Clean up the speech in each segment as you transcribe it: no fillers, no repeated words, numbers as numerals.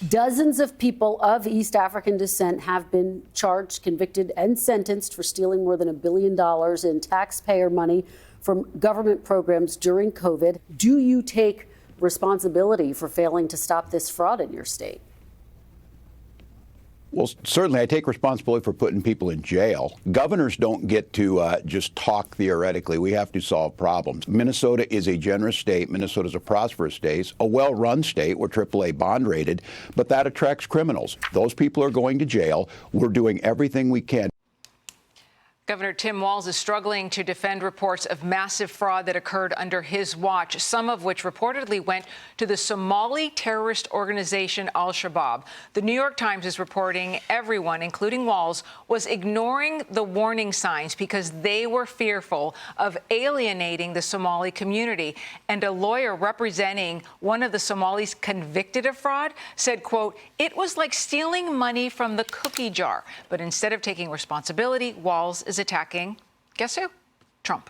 Dozens of people of East African descent have been charged, convicted, and sentenced for stealing more than $1 billion in taxpayer money from government programs during COVID. Do you take responsibility for failing to stop this fraud in your state? Well, certainly I take responsibility for putting people in jail. Governors don't get to just talk theoretically. We have to solve problems. Minnesota is a generous state. Minnesota is a prosperous state, a well-run state. We're AAA bond rated, but that attracts criminals. Those people are going to jail. We're doing everything we can. Governor Tim Walz is struggling to defend reports of massive fraud that occurred under his watch, some of which reportedly went to the Somali terrorist organization al-Shabaab. The New York Times is reporting everyone, including Walz, was ignoring the warning signs because they were fearful of alienating the Somali community. And a lawyer representing one of the Somalis convicted of fraud said, quote, "It was like stealing money from the cookie jar." But instead of taking responsibility, Walz is attacking, guess who? Trump.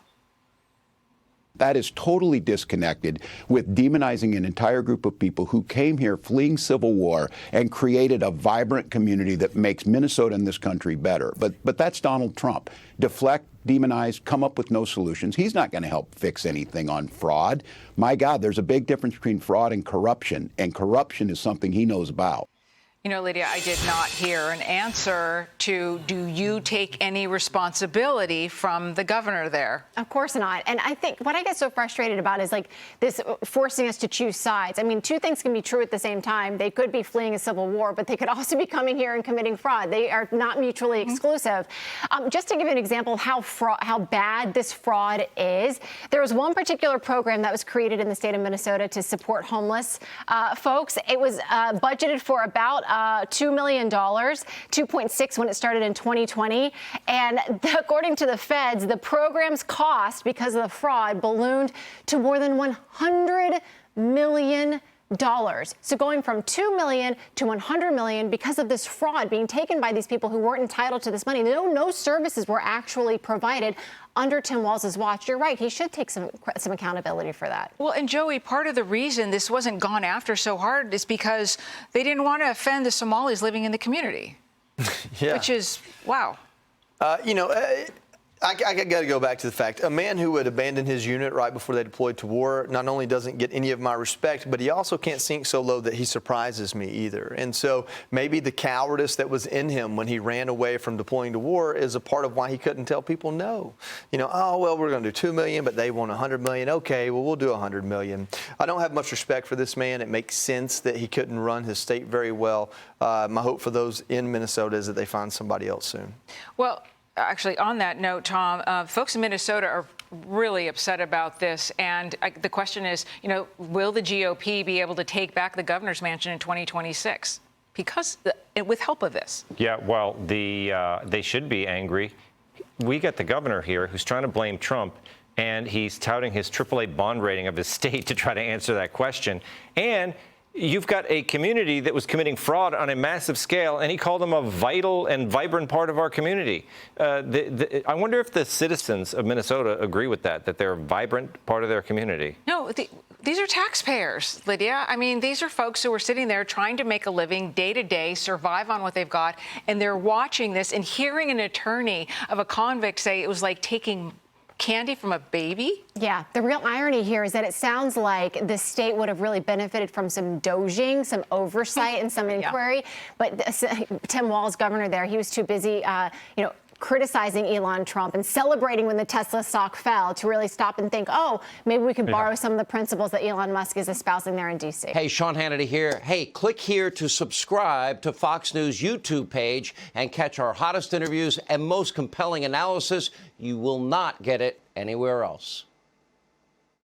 That is totally disconnected with demonizing an entire group of people who came here fleeing civil war and created a vibrant community that makes Minnesota and this country better. But that's Donald Trump. Deflect, demonize, come up with no solutions. He's not going to help fix anything on fraud. My God, there's a big difference between fraud and corruption is something he knows about. You know, Lydia, I did not hear an answer to, do you take any responsibility from the governor there? Of course not. And I think what I get so frustrated about is like this forcing us to choose sides. I mean, two things can be true at the same time. They could be fleeing a civil war, but they could also be coming here and committing fraud. They are not mutually exclusive. Just to give you an example of how bad this fraud is, there was one particular program that was created in the state of Minnesota to support homeless folks. It was budgeted for about $2 million, 2.6 when it started in 2020. And according to the feds, the program's cost because of the fraud ballooned to more than $100 million. So going from $2 million to $100 million because of this fraud being taken by these people who weren't entitled to this money. No services were actually provided under Tim Walz's watch. You're right. He should take some accountability for that. Well, and Joey, part of the reason this wasn't gone after so hard is because they didn't want to offend the Somalis living in the community. Yeah. Which is, wow. I got to go back to the fact, a man who would abandon his unit right before they deployed to war not only doesn't get any of my respect, but he also can't sink so low that he surprises me either. And so maybe the cowardice that was in him when he ran away from deploying to war is a part of why he couldn't tell people no. Oh, well, we're going to do $2 million, but they want $100 million. Okay, well, we'll do $100 million. I don't have much respect for this man. It makes sense that he couldn't run his state very well. My hope for those in Minnesota is that they find somebody else soon. Well, actually, on that note, Tom, folks in Minnesota are really upset about this. And the question is, will the GOP be able to take back the governor's mansion in 2026? Because with help of this. Yeah, well, they should be angry. We got the governor here who's trying to blame Trump, and he's touting his AAA bond rating of his state to try to answer that question. And you've got a community that was committing fraud on a massive scale, and he called them a vital and vibrant part of our community. I wonder if the citizens of Minnesota agree with that they're a vibrant part of their community. No, these are taxpayers, Lydia. I mean, these are folks who are sitting there trying to make a living day to day, survive on what they've got, and they're watching this and hearing an attorney of a convict say it was like taking candy from a baby? Yeah, the real irony here is that it sounds like the state would have really benefited from some doging, some oversight, and some inquiry. Yeah. But Tim Walz, governor there, he was too busy, criticizing Elon Trump and celebrating when the Tesla stock fell to really stop and think, oh, maybe we could borrow some of the principles that Elon Musk is espousing there in D.C. Hey, Sean Hannity here. Hey, click here to subscribe to Fox News YouTube page and catch our hottest interviews and most compelling analysis. You will not get it anywhere else.